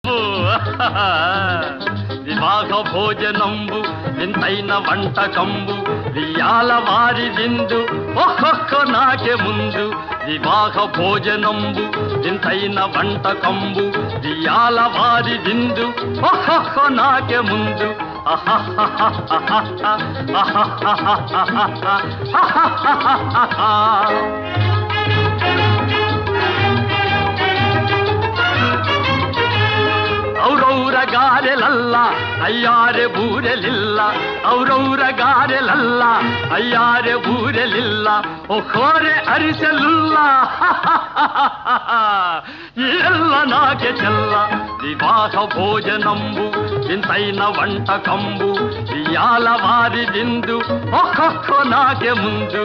అబ్బో వివాహ భోజనంబు వింతైన వంటకంబు వియాల వారి విందు ఒక్కొక్క నాకే ముందు వివాహ భోజనంబు వింతైన వంటకంబు వియాల వారి విందు ఒక్కొక్క నాకే ముందు ಔರೌರ ಗಾರೆಲಲ್ಲ ಅಯ್ಯಾರೆ ಬೂರೆಲಿಲ್ಲ ಔರೌರ ಗಾರೆಲಲ್ಲ ಅಯ್ಯಾರೆ ಬೂರೆಲಿಲ್ಲ ಒಕ್ಕೋರೆ ಅರಿಸಲಿಲ್ಲ ಎಲ್ಲ ನಾಗೆ ಚೆಲ್ಲ ವಿವಾಹ ಭೋಜನಂಬು ವಿಂತೈನ వంటకంబు వియాల వారి విందు ఒక్కొక్క నాకే ముందు